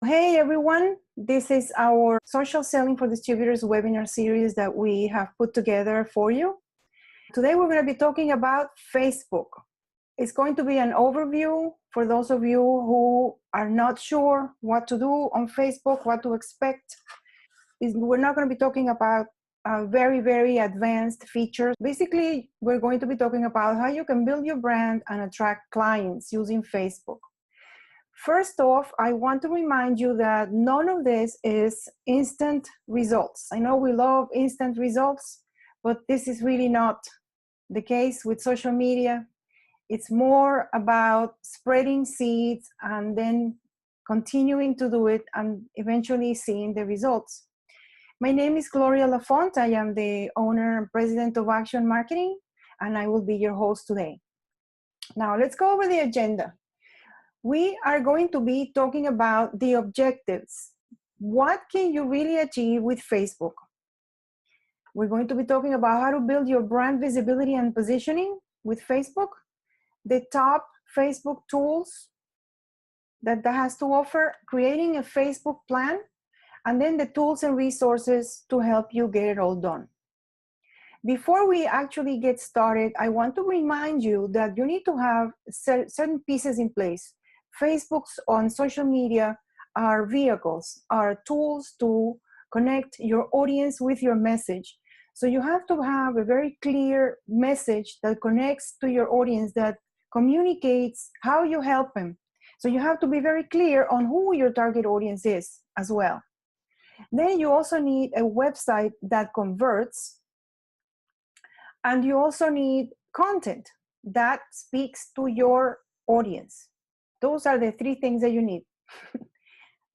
Hey everyone, this is our Social Selling for Distributors webinar series that we have put together for you. Today we're going to be talking about Facebook. It's going to be an overview for those of you who are not sure what to do on Facebook, what to expect. We're not going to be talking about very advanced features. Basically, we're going to be talking about how you can build your brand and attract clients using Facebook. First off, I want to remind you that none of this is instant results. I know we love instant results, but this is really not the case with social media. It's more about spreading seeds and then continuing to do it and eventually seeing the results. My name is Gloria Lafont. I am the owner and president of Action Marketing, and I will be your host today. Now, let's go over the agenda. We are going to be talking about the objectives. What can you really achieve with Facebook? We're going to be talking about how to build your brand visibility and positioning with Facebook, the top Facebook tools that has to offer, creating a Facebook plan, and then the tools and resources to help you get it all done. Before we actually get started, I want to remind you that you need to have certain pieces in place. Facebook's on social media are vehicles, are tools to connect your audience with your message. So you have to have a very clear message that connects to your audience, that communicates how you help them. So you have to be very clear on who your target audience is as well. Then you also need a website that converts, and you also need content that speaks to your audience. Those are the three things that you need.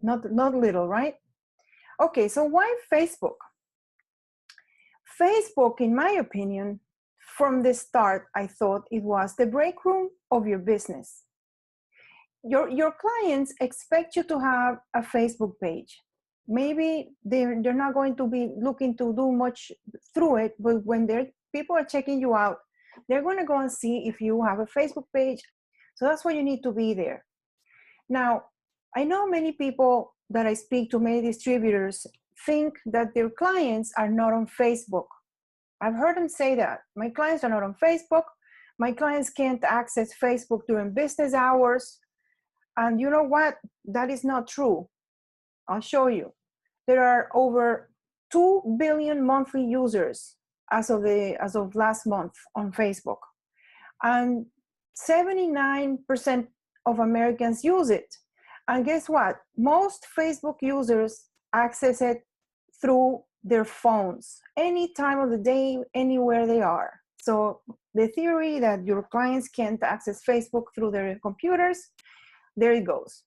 not little, right? Okay, so why Facebook? Facebook, in my opinion, from the start, I thought it was the break room of your business. Your clients expect you to have a Facebook page. Maybe they're not going to be looking to do much through it, but when people are checking you out, they're going to go and see if you have a Facebook page. So that's why you need to be there. Now, I know many people that I speak to, many distributors, think that their clients are not on Facebook. I've heard them say that. My clients are not on Facebook. My clients can't access Facebook during business hours. And you know what? That is not true. I'll show you. There are over 2 billion monthly users as of last month on Facebook. And 79% of Americans use it. And guess what? Most Facebook users access it through their phones, any time of the day, anywhere they are. So the theory that your clients can't access Facebook through their computers, there it goes.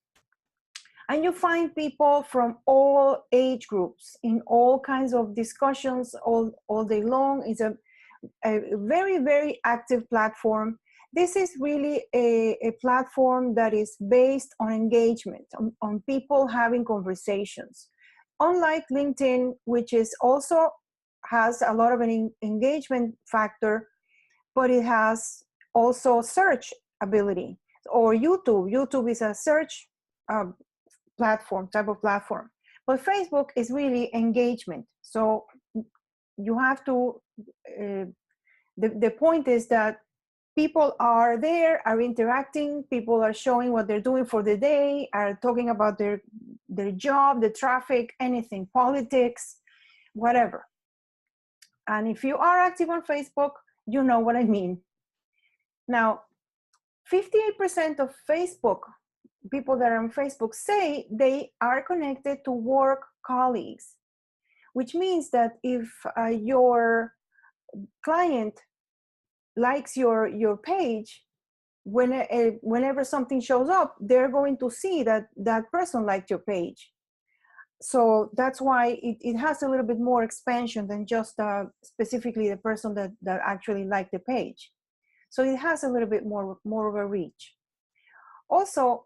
And you find people from all age groups in all kinds of discussions all day long. It's a very active platform. This is really a platform that is based on engagement, on people having conversations. Unlike LinkedIn, which is also has a lot of an engagement factor, but it has also search ability. Or YouTube. YouTube is a search type of platform. But Facebook is really engagement. So you have to, the point is that people are there, are interacting, people are showing what they're doing for the day, are talking about their job, the traffic, anything, politics, whatever. And if you are active on Facebook, you know what I mean. Now, 58% of Facebook, people that are on Facebook, say they are connected to work colleagues, which means that if your client likes your page, whenever something shows up, they're going to see that that person liked your page. So that's why it has a little bit more expansion than just specifically the person that actually liked the page. So it has a little bit more of a reach. Also,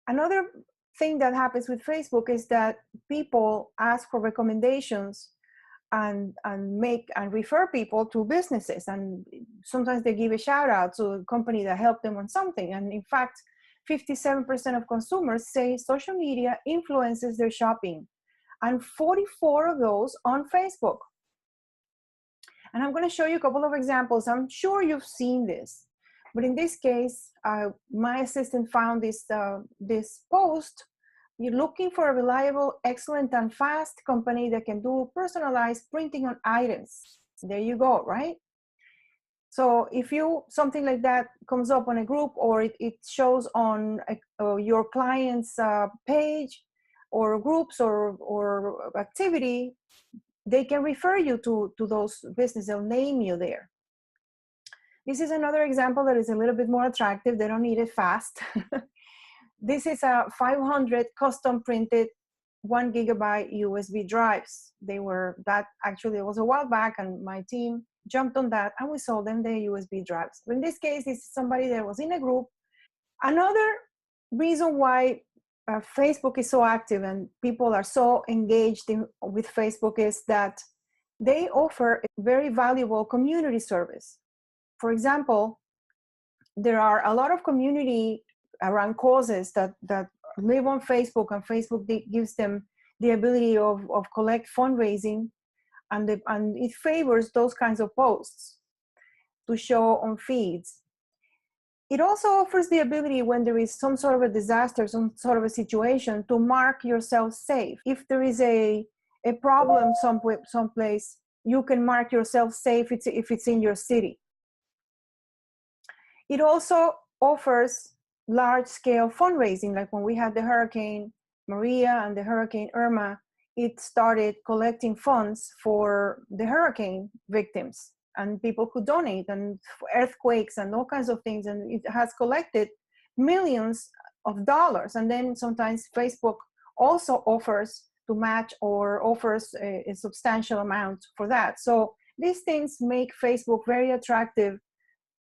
another thing that happens with Facebook is that people ask for recommendations and refer people to businesses, and sometimes they give a shout out to a company that helped them on something. And in fact, 57% of consumers say social media influences their shopping, and 44 of those on Facebook. And I'm going to show you a couple of examples. I'm sure you've seen this, but in this case, my assistant found this post. You're looking for a reliable, excellent, and fast company that can do personalized printing on items. There you go, right? So if something like that comes up on a group, or it shows on your client's page or groups or activity, they can refer you to those businesses. They'll name you there. This is another example that is a little bit more attractive. They don't need it fast. This is a 500 custom printed 1 gigabyte USB drives. Actually, it was a while back, and my team jumped on that, and we sold them the USB drives. In this case, this is somebody that was in a group. Another reason why Facebook is so active and people are so engaged with Facebook is that they offer a very valuable community service. For example, there are a lot of community around causes that live on Facebook, and Facebook gives them the ability of collect fundraising, and it favors those kinds of posts to show on feeds. It also offers the ability, when there is some sort of a disaster, some sort of a situation, to mark yourself safe. If there is a problem someplace, you can mark yourself safe if it's in your city. It also offers large-scale fundraising, like when we had the Hurricane Maria and the Hurricane Irma, it started collecting funds for the hurricane victims and people who donate, and earthquakes and all kinds of things, and it has collected millions of dollars. And then sometimes Facebook also offers to match or offers a substantial amount for that. So these things make Facebook very attractive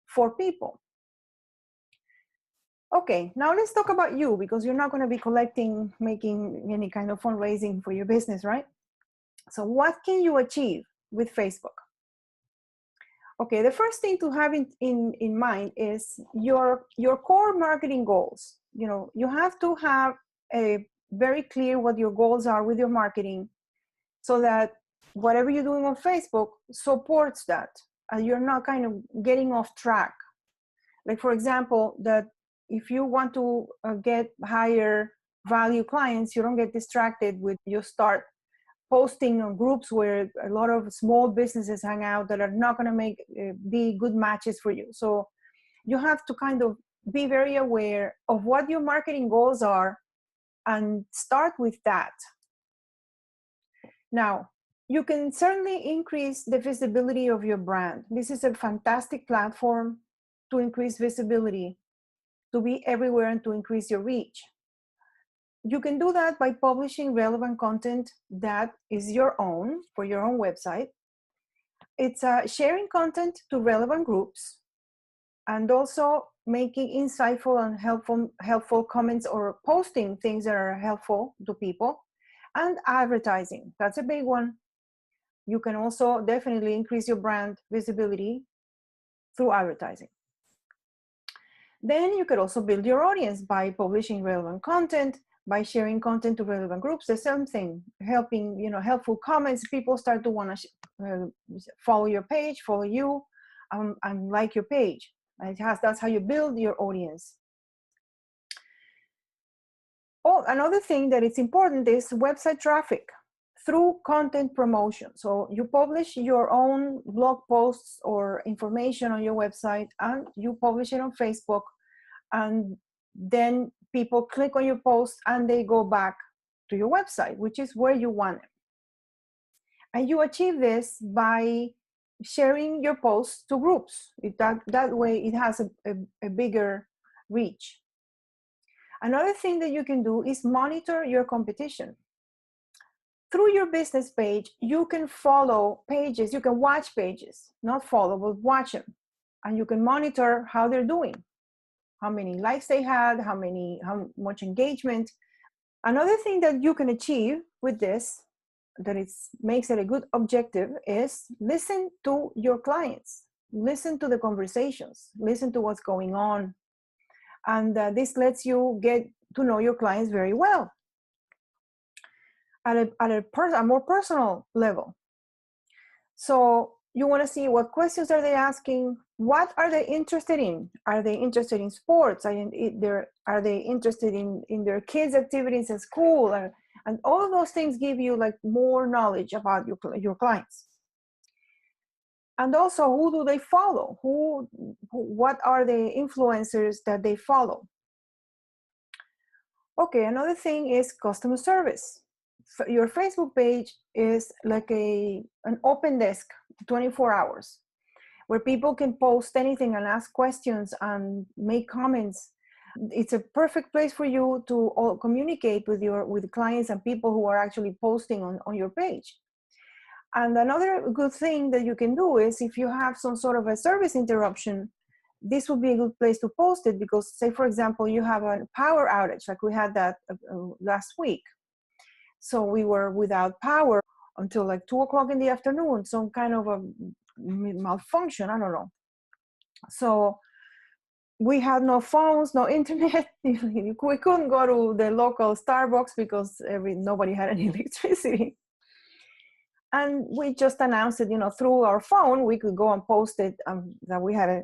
for people. Okay, now let's talk about you, because you're not going to be making any kind of fundraising for your business, right? So what can you achieve with Facebook? Okay, the first thing to have in mind is your core marketing goals. You have to have a very clear what your goals are with your marketing, so that whatever you're doing on Facebook supports that, and you're not kind of getting off track. Like, for example, that if you want to get higher value clients, you don't get distracted with you start posting on groups where a lot of small businesses hang out that are not going to be good matches for you. So you have to kind of be very aware of what your marketing goals are and start with that. Now, you can certainly increase the visibility of your brand. This is a fantastic platform to increase visibility, to be everywhere, and to increase your reach. You can do that by publishing relevant content that is your own, for your own website. It's sharing content to relevant groups, and also making insightful and helpful comments, or posting things that are helpful to people, and advertising. That's a big one. You can also definitely increase your brand visibility through advertising. Then you could also build your audience by publishing relevant content, by sharing content to relevant groups. The same thing, helpful comments. People start to want to follow your page, follow you, and like your page. And that's how you build your audience. Oh, another thing that is important is website traffic through content promotion. So you publish your own blog posts or information on your website, and you publish it on Facebook, and then people click on your post and they go back to your website, which is where you want them. And you achieve this by sharing your posts to groups. That way it has a bigger reach. Another thing that you can do is monitor your competition. Through your business page, you can follow pages, you can watch pages, not follow, but watch them. And you can monitor how they're doing, how many likes they had, how much engagement. Another thing that you can achieve with this, that makes it a good objective, is listen to your clients, listen to the conversations, listen to what's going on, And this lets you get to know your clients very well at a more personal level. So you want to see what questions are they asking, what are they interested in? Are they interested in sports? Are they interested in their kids' activities at school? And all of those things give you like more knowledge about your clients. And also, who do they follow? What are the influencers that they follow? Okay, another thing is customer service. Your Facebook page is like an open desk 24 hours where people can post anything and ask questions and make comments. It's a perfect place for you to communicate with clients and people who are actually posting on your page. And another good thing that you can do is if you have some sort of a service interruption, this would be a good place to post it, because say, for example, you have a power outage, like we had that last week. So we were without power until like 2 o'clock in the afternoon, some kind of a malfunction, I don't know. So we had no phones, no internet. We couldn't go to the local Starbucks because nobody had any electricity. And we just announced it, through our phone. We could go and post it that we had,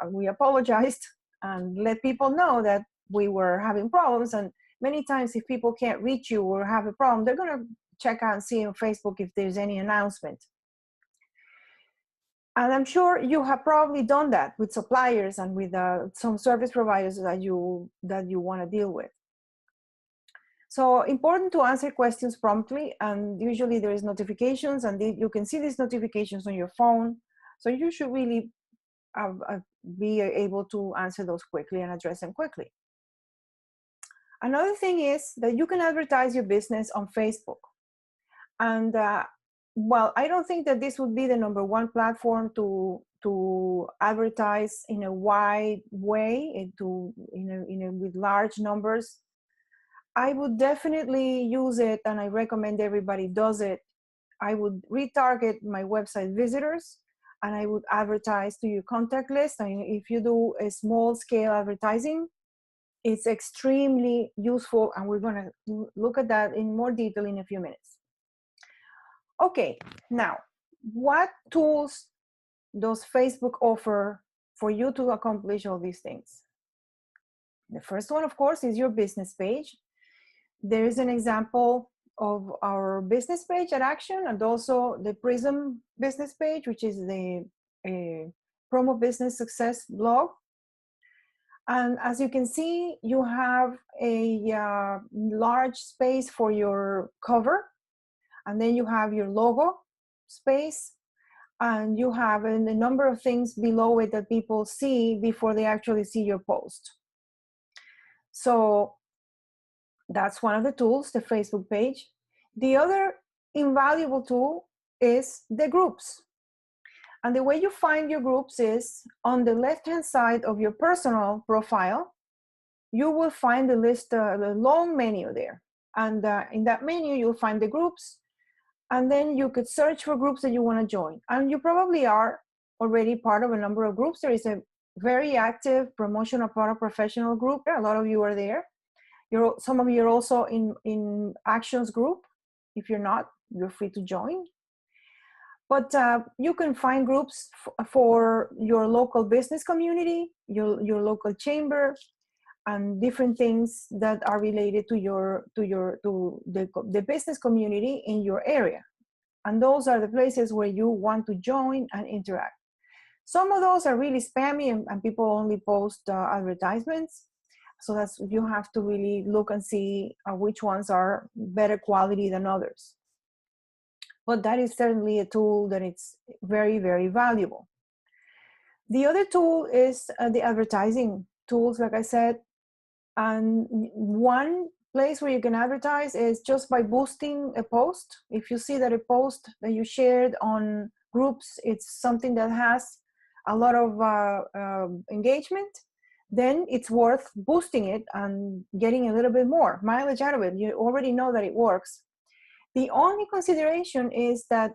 we apologized and let people know that we were having problems. And many times if people can't reach you or have a problem, they're going to check out and see on Facebook if there's any announcement. And I'm sure you have probably done that with suppliers and with some service providers that you want to deal with. So important to answer questions promptly, and usually there is notifications, and you can see these notifications on your phone. So you should really be able to answer those quickly and address them quickly. Another thing is that you can advertise your business on Facebook. And well, I don't think that this would be the #1 platform to advertise in a wide way, with large numbers. I would definitely use it, and I recommend everybody does it. I would retarget my website visitors, and I would advertise to your contact list. And if you do a small scale advertising, it's extremely useful, and we're going to look at that in more detail in a few minutes. Okay, now, what tools does Facebook offer for you to accomplish all these things? The first one, of course, is your business page. There is an example of our business page at Action, and also the Prism business page, which is the Promo Business Success blog. And as you can see, you have a large space for your cover, and then you have your logo space, and you have a number of things below it that people see before they actually see your post. So that's one of the tools, the Facebook page. The other invaluable tool is the groups. And the way you find your groups is on the left-hand side of your personal profile, you will find the list, the long menu there. And in that menu, you'll find the groups. And then you could search for groups that you want to join. And you probably are already part of a number of groups. There is a very active promotional product professional group. A lot of you are there. Some of you are also in Actions group. If you're not, you're free to join. But you can find groups for your local business community, your local chamber, and different things that are related to the business community in your area. And those are the places where you want to join and interact. Some of those are really spammy, and people only post advertisements. So you have to really look and see which ones are better quality than others. But that is certainly a tool that it's very, very valuable. The other tool is the advertising tools, like I said. And one place where you can advertise is just by boosting a post. If you see that a post that you shared on groups, it's something that has a lot of engagement, then it's worth boosting it and getting a little bit more mileage out of it. You already know that it works. The only consideration is that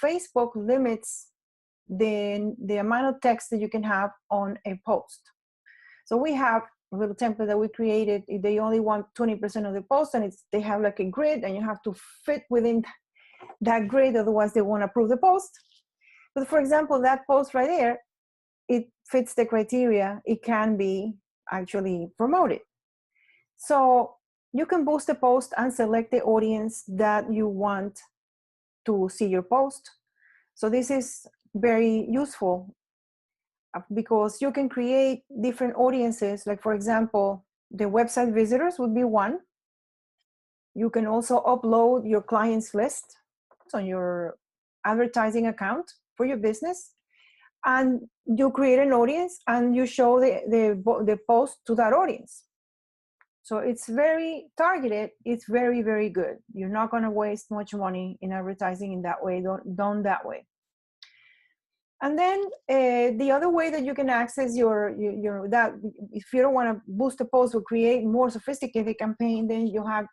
Facebook limits the amount of text that you can have on a post. So we have little template that we created, if they only want 20% of the post, and they have like a grid, and you have to fit within that grid, otherwise they won't approve the post. But for example, that post right there, it fits the criteria, it can be actually promoted. So you can boost the post and select the audience that you want to see your post. So this is very useful because you can create different audiences. Like for example, the website visitors would be one. You can also upload your clients list on your advertising account for your business, and you create an audience and you show the post to that audience. So it's very targeted. It's very, very good. You're not going to waste much money in advertising in that way, done that way. And then the other way that you can access your that, if you don't want to boost a post or create more sophisticated campaign, then you have,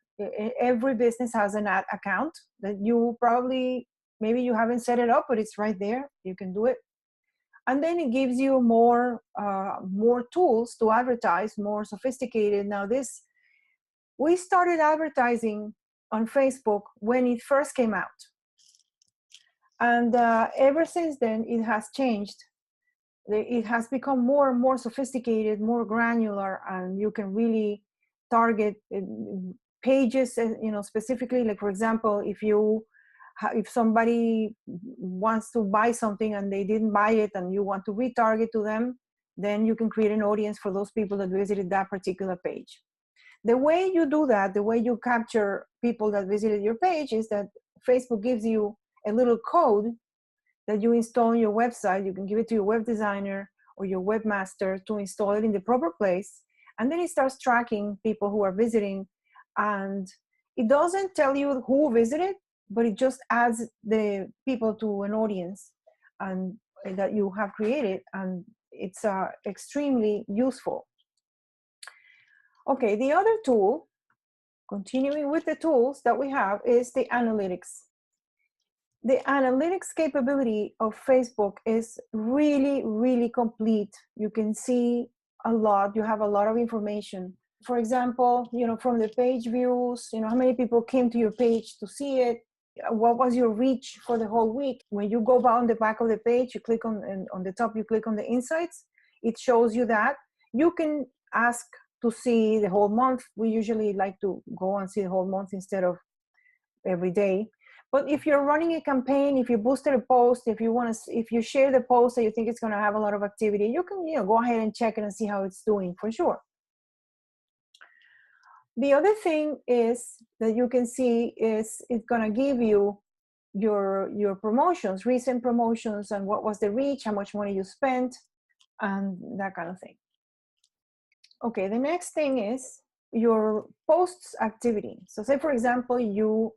every business has an ad account that you probably, maybe you haven't set it up, but it's right there. You can do it. And then it gives you more tools to advertise, more sophisticated. Now we started advertising on Facebook when it first came out. And ever since then, it has changed. It has become more and more sophisticated, more granular, and you can really target pages, specifically. Like for example, if somebody wants to buy something and they didn't buy it and you want to retarget to them, then you can create an audience for those people that visited that particular page. The way you do that, the way you capture people that visited your page, is that Facebook gives you a little code that you install on your website. You can give it to your web designer or your webmaster to install it in the proper place. And then it starts tracking people who are visiting. And it doesn't tell you who visited, but it just adds the people to an audience and that you have created. And it's extremely useful. Okay, the other tool, continuing with the tools that we have, is the analytics. The analytics capability of Facebook is really, really complete. You can see a lot. You have a lot of information. For example, from the page views, how many people came to your page to see it, what was your reach for the whole week. When you go down the back of the page, you click on the top, you click on the insights, it shows you that. You can ask to see the whole month. We usually like to go and see the whole month instead of every day. But if you're running a campaign, if you boosted a post, if you share the post that you think it's going to have a lot of activity, you can go ahead and check it and see how it's doing for sure. The other thing is that you can see is it's going to give you your promotions, recent promotions, and what was the reach, how much money you spent, and that kind of thing. Okay, the next thing is your posts activity. So say, for example, you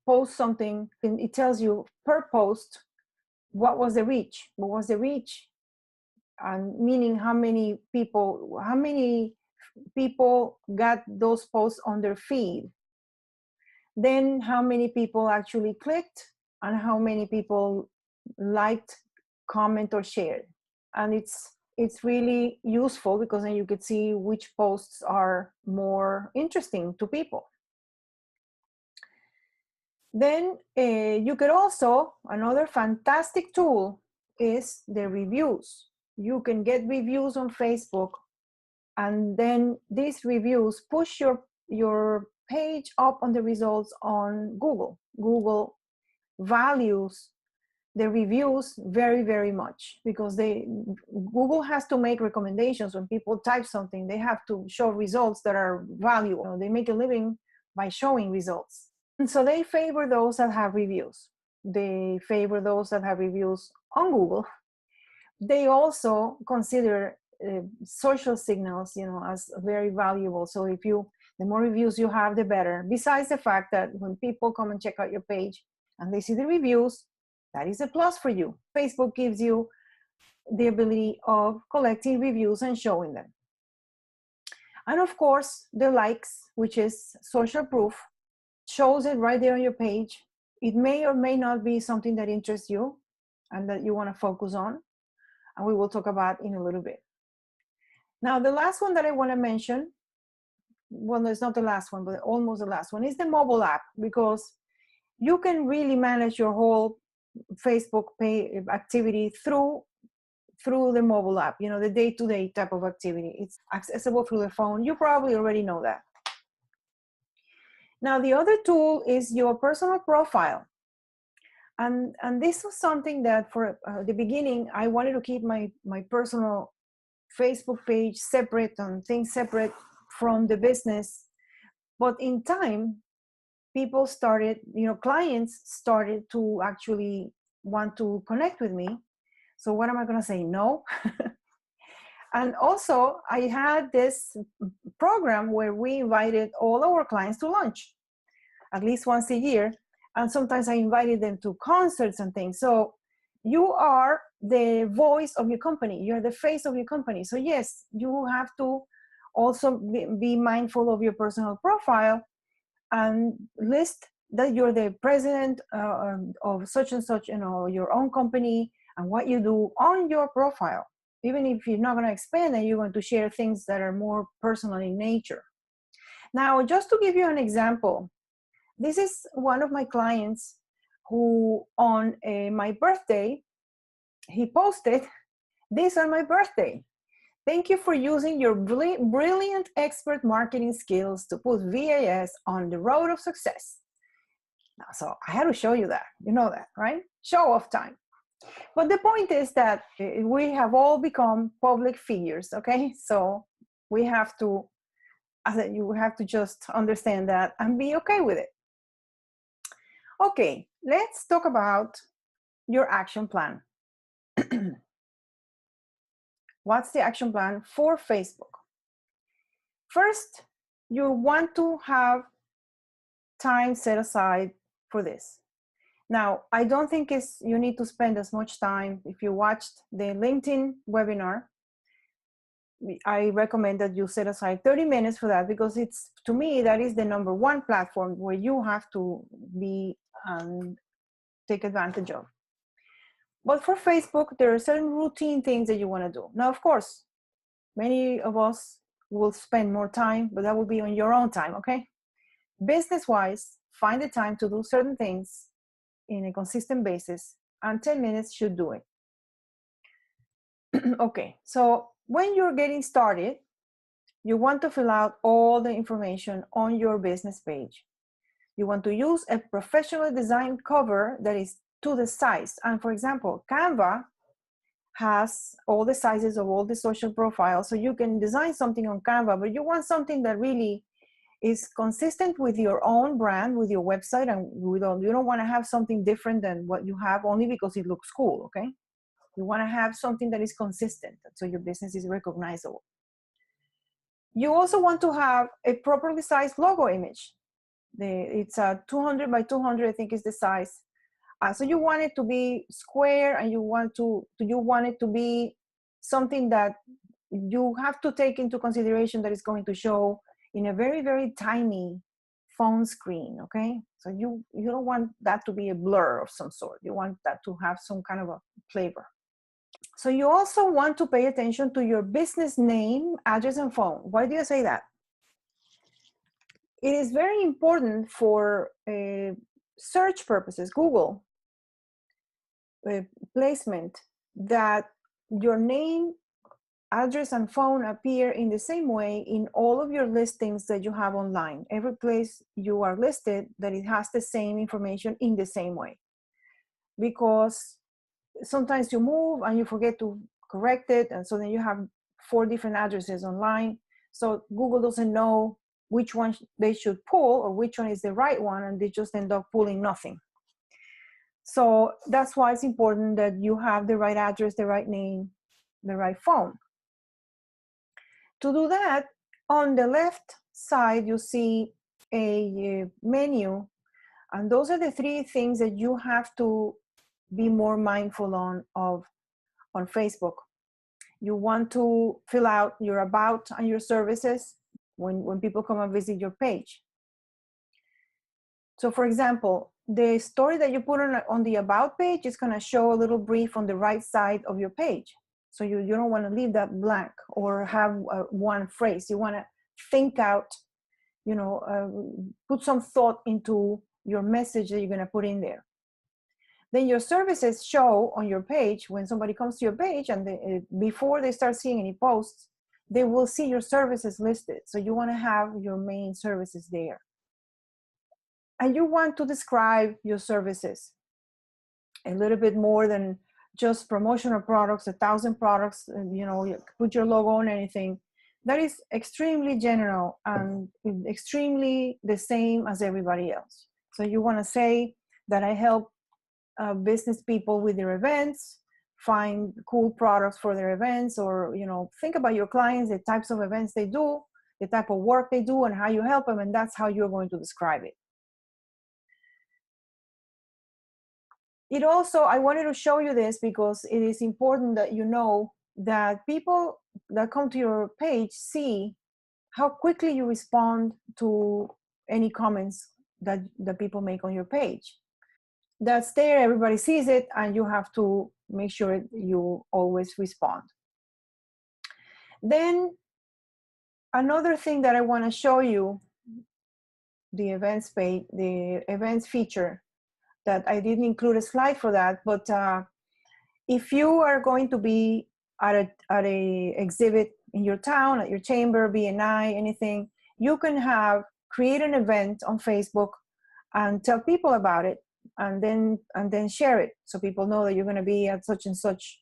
post something, and it tells you per post what was the reach, and meaning how many people got those posts on their feed, then how many people actually clicked, and how many people liked, comment, or shared. And it's really useful because then you could see which posts are more interesting to people. Then you could also, another fantastic tool is the reviews. You can get reviews on Facebook, and then these reviews push your page up on the results on Google. Google values the reviews very, very much because Google has to make recommendations. When people type something, they have to show results that are valuable. They make a living by showing results. And so they favor those that have reviews. They favor those that have reviews on Google. They also consider social signals, as very valuable. So the more reviews you have, the better. Besides the fact that when people come and check out your page and they see the reviews, that is a plus for you. Facebook gives you the ability of collecting reviews and showing them. And of course, the likes, which is social proof, shows it right there on your page. It may or may not be something that interests you and that you want to focus on, and we will talk about in a little bit. Now, the last one that I want to mention, well, it's not the last one, but almost the last one, is the mobile app, because you can really manage your whole Facebook pay activity through the mobile app, you know, the day-to-day type of activity. It's accessible through the phone. You probably already know that. Now, the other tool is your personal profile. And this was something that for the beginning, I wanted to keep my personal Facebook page separate and things separate from the business. But in time, people started, you know, clients started to actually want to connect with me. So what am I going to say? No. And also, I had this program where we invited all our clients to lunch at least once a year. And sometimes I invited them to concerts and things. So you are the voice of your company. You're the face of your company. So yes, you have to also be mindful of your personal profile and list that you're the president of such and such, you know, your own company, and what you do on your profile. Even if you're not going to expand and you're going to share things that are more personal in nature. Now, just to give you an example, this is one of my clients who on my birthday, he posted, "This on my birthday. Thank you for using your brilliant expert marketing skills to put VAS on the road of success." Now, so I had to show you that, you know that, right? Show off time. But the point is that we have all become public figures, okay? So we have to, you have to just understand that and be okay with it. Okay, let's talk about your action plan. What's the action plan for Facebook? First, you want to have time set aside for this. Now, I don't think you need to spend as much time. If you watched the LinkedIn webinar, I recommend that you set aside 30 minutes for that, because it's, to me, that is the number one platform where you have to be take advantage of. But for Facebook, there are certain routine things that you want to do. Now, of course, many of us will spend more time, but that will be on your own time, okay? Business-wise, find the time to do certain things in a consistent basis, and 10 minutes should do it. Okay, so when you're getting started, you want to fill out all the information on your business page. You want to use a professionally designed cover that is to the size. And for example, Canva has all the sizes of all the social profiles. So you can design something on Canva, but you want something that really is consistent with your own brand, with your website, and you don't want to have something different than what you have only because it looks cool, okay? You want to have something that is consistent, so your business is recognizable. You also want to have a properly sized logo image. It's a 200 by 200, I think is the size. So you want it to be square, and you want it to be something that you have to take into consideration that is going to show in a very, very tiny phone screen, okay? So you don't want that to be a blur of some sort. You want that to have some kind of a flavor. So you also want to pay attention to your business name, address, and phone. Why do I say that? It is very important for search purposes, Google placement, that your name, address, and phone appear in the same way in all of your listings that you have online. Every place you are listed, that it has the same information in the same way. Because sometimes you move and you forget to correct it, and so then you have 4 different addresses online. So Google doesn't know which one they should pull or which one is the right one, and they just end up pulling nothing. So that's why it's important that you have the right address, the right name, the right phone. To do that, on the left side, you see a menu, and those are the 3 things that you have to be more mindful on Facebook. You want to fill out your about and your services when people come and visit your page. So for example, the story that you put on the about page is going to show a little brief on the right side of your page. So you don't want to leave that blank or have one phrase. You want to think out, put some thought into your message that you're going to put in there. Then your services show on your page. When somebody comes to your page and before they start seeing any posts, they will see your services listed. So you want to have your main services there. And you want to describe your services a little bit more than just promotional products, 1,000 products, you put your logo on anything. That is extremely general and extremely the same as everybody else. So you want to say that I help business people with their events, find cool products for their events, or think about your clients, the types of events they do, the type of work they do, and how you help them, and that's how you're going to describe it. It also, I wanted to show you this because it is important that you know that people that come to your page see how quickly you respond to any comments that people make on your page. That's there, everybody sees it, and you have to make sure you always respond. Then another thing that I want to show you, the events page, the events feature, that I didn't include a slide for that, but if you are going to be at a exhibit in your town, at your chamber, BNI, anything, you can create an event on Facebook and tell people about it, and then share it so people know that you're going to be at such and such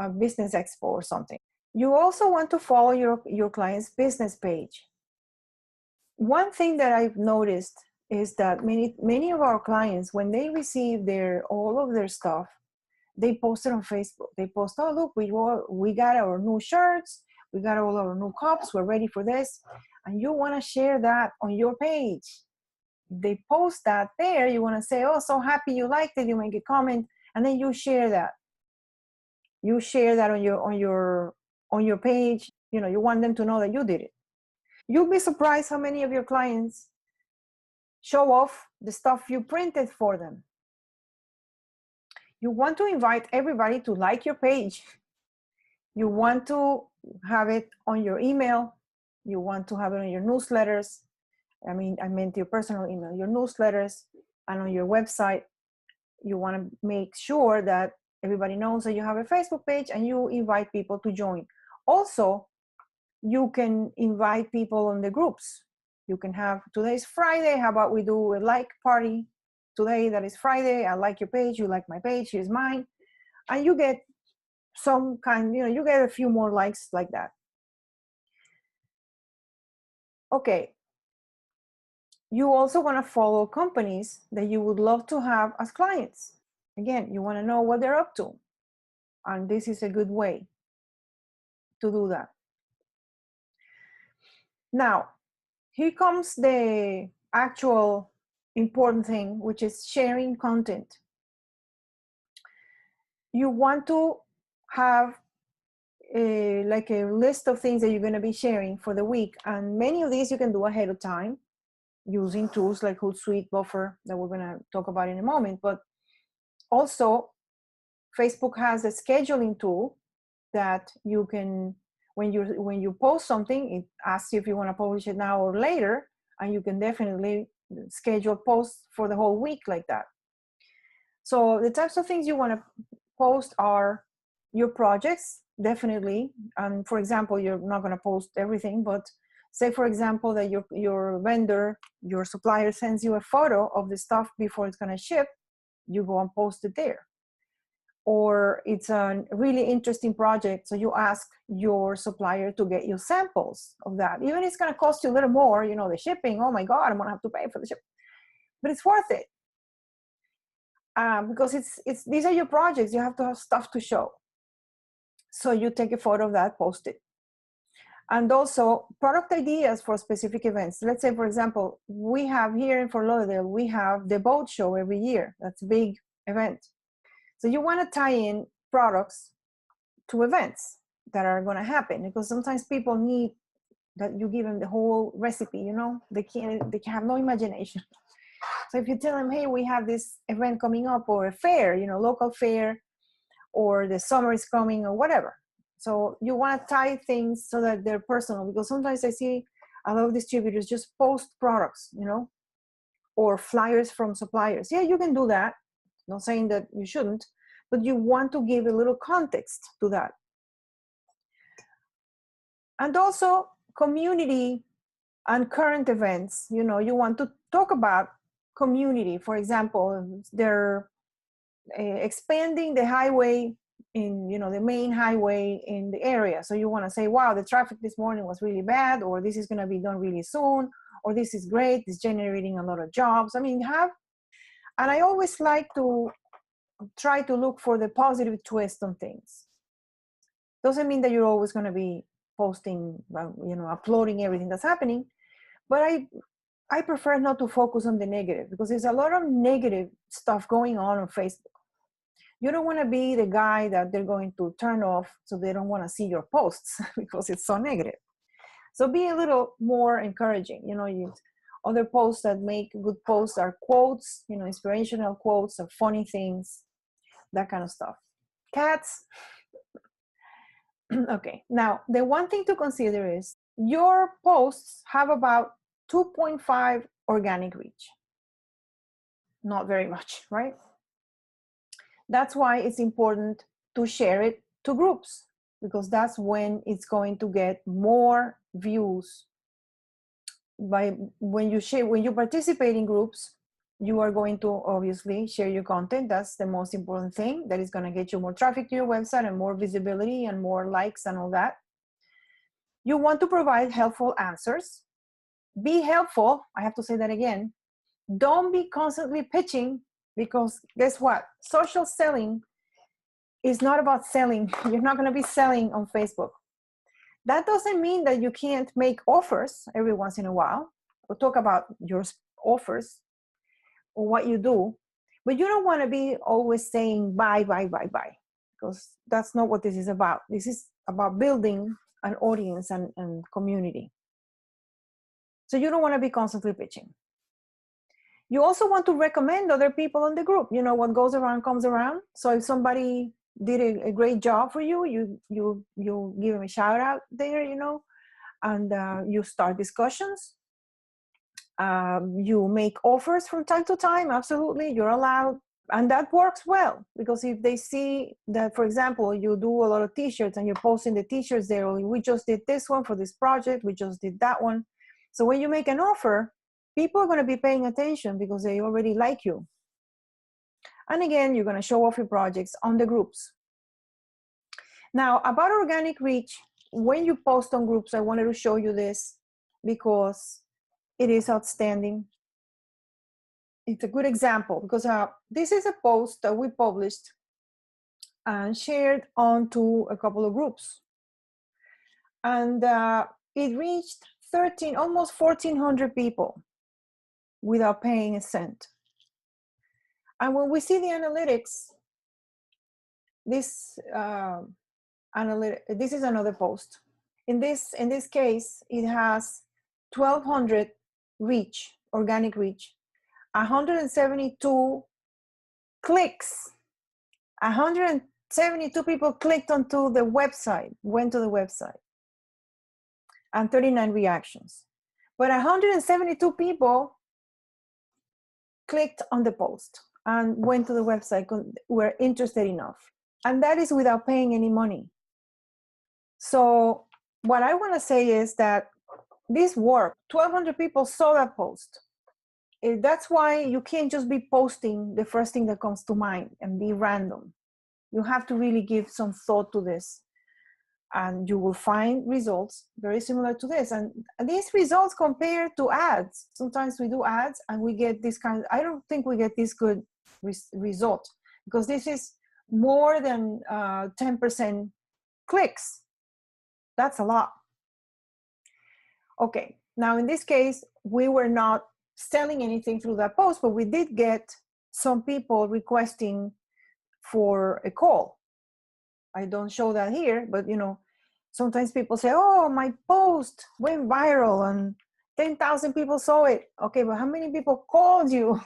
a business expo or something. You also want to follow your client's business page. One thing that I've noticed is that many of our clients, when they receive all of their stuff, they post it on Facebook. They post, oh, look, we got our new shirts, we got all our new cups, we're ready for this. And you want to share that on your page. They post that there, you want to say, oh, so happy you liked it, you make a comment, and then you share that. You share that on your page. You want them to know that you did it. You'll be surprised how many of your clients show off the stuff you printed for them. You want to invite everybody to like your page. You want to have it on your email. You want to have it on your newsletters. I meant your personal email, your newsletters, and on your website. You want to make sure that everybody knows that you have a Facebook page and you invite people to join. Also, you can invite people on the groups. You can have, today's Friday, how about we do a like party today? That is Friday. I like your page, you like my page, here's mine. And you get some kind, you get a few more likes like that. Okay. You also want to follow companies that you would love to have as clients. Again, you want to know what they're up to. And this is a good way to do that. Now, here comes the actual important thing, which is sharing content. You want to have like a list of things that you're going to be sharing for the week. And many of these you can do ahead of time using tools like Hootsuite, Buffer, that we're going to talk about in a moment. But also, Facebook has a scheduling tool that you can, when you post something, it asks you if you want to publish it now or later, and you can definitely schedule posts for the whole week like that. So the types of things you want to post are your projects, definitely. And for example, you're not going to post everything, but say, for example, that your vendor, your supplier sends you a photo of the stuff before it's going to ship, you go and post it there. Or it's a really interesting project, so you ask your supplier to get you samples of that. Even if it's going to cost you a little more, the shipping, oh my God, I'm going to have to pay for the ship. But it's worth it. Because these are your projects, you have to have stuff to show. So you take a photo of that, post it. And also product ideas for specific events. Let's say, for example, we have here in Fort Lauderdale, we have the boat show every year. That's a big event. So you want to tie in products to events that are going to happen, because sometimes people need that you give them the whole recipe, they can have no imagination. So if you tell them, hey, we have this event coming up, or a fair, local fair, or the summer is coming, or whatever, So you want to tie things so that they're personal, because sometimes I see a lot of distributors just post products, you know, or flyers from suppliers. Yeah, you can do that. Not saying that you shouldn't, but you want to give a little context to that. And also community and current events. You know, you want to talk about community. For example, they're expanding the highway in, you know, the main highway in the area. So you want to say, wow, the traffic this morning was really bad, or this is going to be done really soon, or this is great, it's generating a lot of jobs. I mean, and I always like to try to look for the positive twist on things. Doesn't mean that you're always going to be posting, you know, uploading everything that's happening, but I prefer not to focus on the negative, because there's a lot of negative stuff going on Facebook. You don't want to be the guy that they're going to turn off so they don't want to see your posts because it's so negative. So be a little more encouraging. You know, other posts that make good posts are quotes, you know, inspirational quotes or funny things, that kind of stuff. Cats. Okay, now the one thing to consider is your posts have about 2.5 organic reach. Not very much, right? That's why it's important to share it to groups, because that's when it's going to get more views. When you participate in groups, you are going to obviously share your content. That's the most important thing. That is going to get you more traffic to your website and more visibility and more likes and all that. You want to provide helpful answers. Be helpful. I have to say that again. Don't be constantly pitching, because guess what? Social selling is not about selling. You're not going to be selling on Facebook. That doesn't mean that you can't make offers every once in a while, or talk about your offers or what you do, but you don't want to be always saying buy, because that's not what this is about. This is about building an audience and community. So you don't want to be constantly pitching. You also want to recommend other people in the group. You know, what goes around comes around. So if somebody did a great job for you, you give them a shout out there, you know, and you start discussions. You make offers from time to time. Absolutely, you're allowed. And that works well, because if they see that, for example, you do a lot of t-shirts and you're posting the t-shirts there, we just did this one for this project, we just did that one. So when you make an offer, people are going to be paying attention because they already like you. And again, you're going to show off your projects on the groups. Now, about organic reach, when you post on groups, I wanted to show you this because it is outstanding. It's a good example, because this is a post that we published and shared onto a couple of groups. And it reached almost 1,400 people without paying a cent. And when we see the analytics, this is another post. In this case, it has 1,200 reach, organic reach, 172 clicks, 172 people clicked onto the website, went to the website, and 39 reactions. But 172 people clicked on the post and went to the website, were interested enough. And that is without paying any money. So what I want to say is that this worked. 1,200 people saw that post. That's why you can't just be posting the first thing that comes to mind and be random. You have to really give some thought to this, and you will find results very similar to this. And these results compare to ads. Sometimes we do ads and we get this kind of, I don't think we get this good result, because this is more than 10% clicks. That's a lot. Okay, now in this case, we were not selling anything through that post, but we did get some people requesting for a call. I don't show that here, but you know, sometimes people say, oh, my post went viral and 10,000 people saw it. Okay, but how many people called you?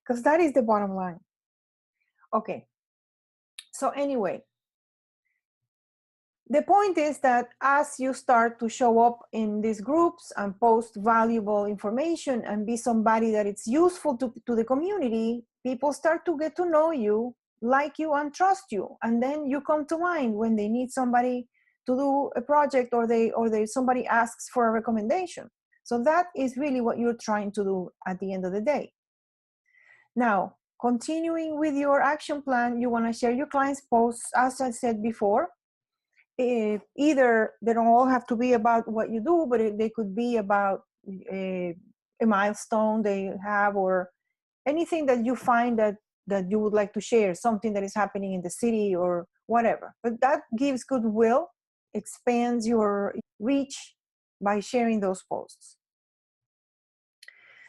Because that is the bottom line. Okay, so anyway, The point is that as you start to show up in these groups and post valuable information and be somebody that it's useful to the community, people start to get to know you, like you, and trust you. And then you come to mind when they need somebody to do a project, or somebody asks for a recommendation. So that is really what you're trying to do at the end of the day. Now, continuing with your action plan, you want to share your clients' posts, as I said before. Either they don't all have to be about what you do, but they could be about a milestone they have, or anything that you find that you would like to share, something that is happening in the city or whatever. But that gives goodwill, expands your reach by sharing those posts.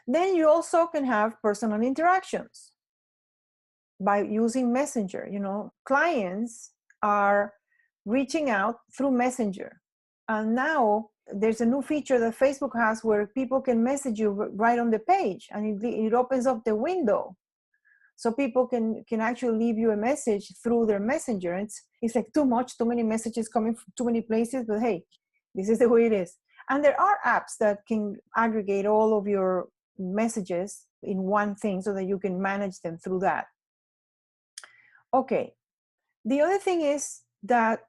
Then you also can have personal interactions by using Messenger. Clients are reaching out through Messenger. And now there's a new feature that Facebook has where people can message you right on the page, and it opens up the window. So people can actually leave you a message through their Messenger. It's like too many messages coming from too many places, but hey, this is the way it is. And there are apps that can aggregate all of your messages in one thing so that you can manage them through that. Okay, the other thing is that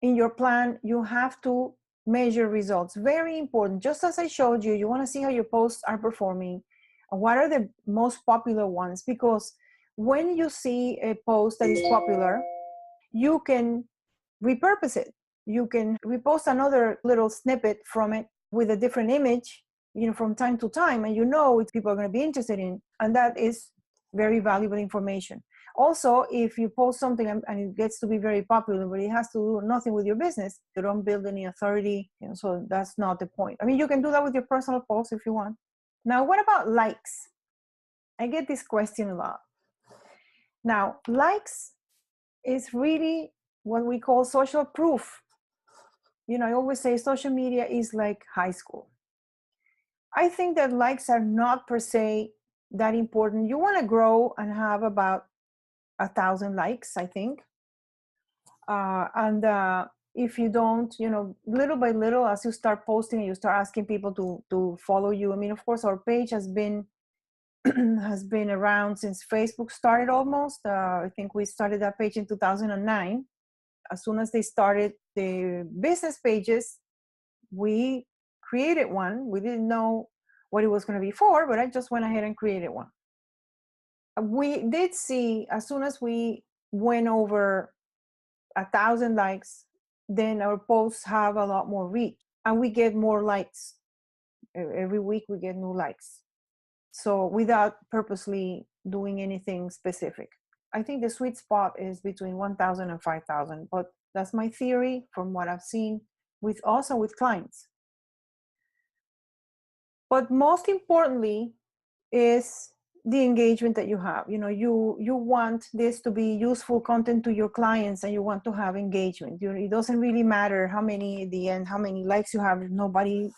in your plan, you have to measure results. Very important. Just as I showed you, you want to see how your posts are performing and what are the most popular ones, because when you see a post that is popular, you can repurpose it. You can repost another little snippet from it with a different image, from time to time, and it's people are going to be interested in, and that is very valuable information. Also, if you post something and it gets to be very popular, but it has to do nothing with your business, you don't build any authority, so that's not the point. I mean, you can do that with your personal posts if you want. Now, what about likes? I get this question a lot. Now, likes is really what we call social proof. I always say social media is like high school. I think that likes are not per se that important. You want to grow and have about 1,000 likes, I think. And if you don't, little by little, as you start posting and you start asking people to follow you. I mean, of course, our page has been has been around since Facebook started almost. I think we started that page in 2009. As soon as they started the business pages, we created one. We didn't know what it was going to be for, but I just went ahead and created one. We did see, as soon as we went over 1,000 likes, then our posts have a lot more reach and we get more likes. Every week we get new likes. So without purposely doing anything specific. I think the sweet spot is between 1,000 and 5,000, but that's my theory from what I've seen with clients. But most importantly is the engagement that you have. You want this to be useful content to your clients, and you want to have engagement. It doesn't really matter how many likes you have. Nobody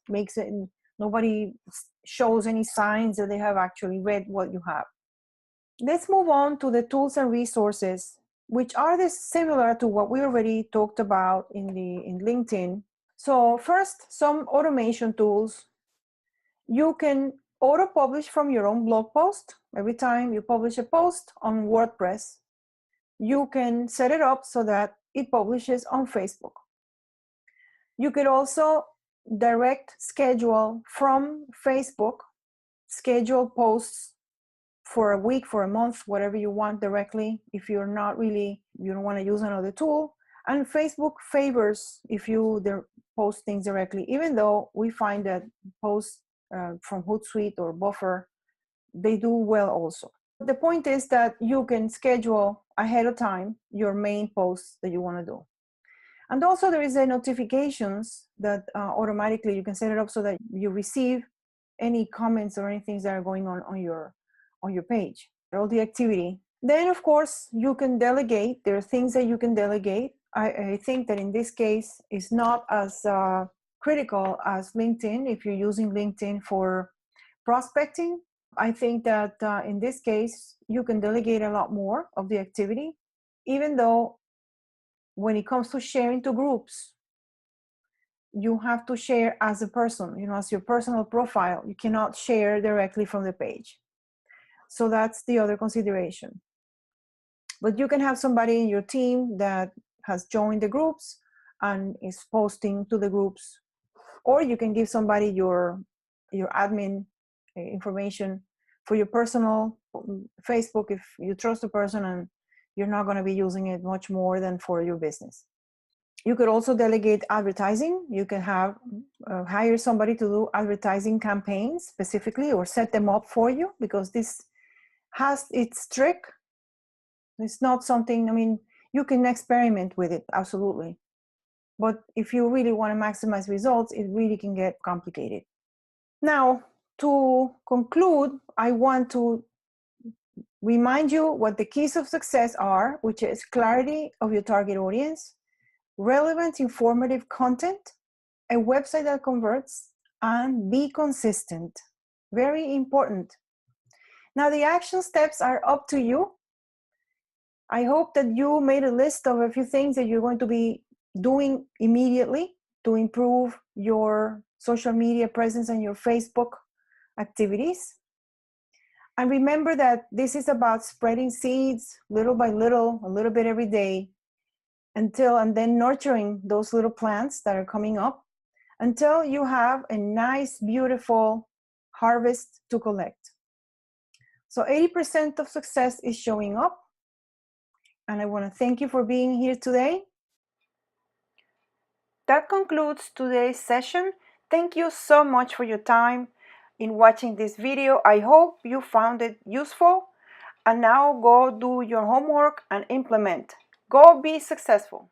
makes it, nobody shows any signs that they have actually read what you have. Let's move on to the tools and resources, which are similar to what we already talked about in LinkedIn. So first, some automation tools. You can auto-publish from your own blog post. Every time you publish a post on WordPress, you can set it up so that it publishes on Facebook. You could also direct schedule from Facebook, schedule posts for a week, for a month, whatever you want directly, if you don't want to use another tool. And Facebook favors if you post things directly, even though we find that posts from Hootsuite or Buffer, they do well also. The point is that you can schedule ahead of time your main posts that you want to do. And also there is a notifications that automatically you can set it up so that you receive any comments or anything that are going on your page, all the activity. Then of course you can delegate. There are things that you can delegate. I think that in this case it's not as critical as LinkedIn. If you're using LinkedIn for prospecting, I think that in this case you can delegate a lot more of the activity, even though when it comes to sharing to groups, you have to share as a person, as your personal profile. You cannot share directly from the page. So that's the other consideration. But you can have somebody in your team that has joined the groups and is posting to the groups, or you can give somebody your admin information for your personal Facebook if you trust the person and you're not going to be using it much more than for your business. You could also delegate advertising. You can have hire somebody to do advertising campaigns specifically, or set them up for you, because this has its trick. It's not something, you can experiment with it, absolutely. But if you really want to maximize results, it really can get complicated. Now, to conclude, I want to remind you what the keys of success are, which is clarity of your target audience, relevant, informative content, a website that converts, and be consistent. Very important. Now, the action steps are up to you. I hope that you made a list of a few things that you're going to be doing immediately to improve your social media presence and your Facebook activities. And remember that this is about spreading seeds little by little, a little bit every day, and then nurturing those little plants that are coming up until you have a nice, beautiful harvest to collect. So 80% of success is showing up. And I want to thank you for being here today. That concludes today's session. Thank you so much for your time in watching this video. I hope you found it useful. And now go do your homework and implement. Go be successful.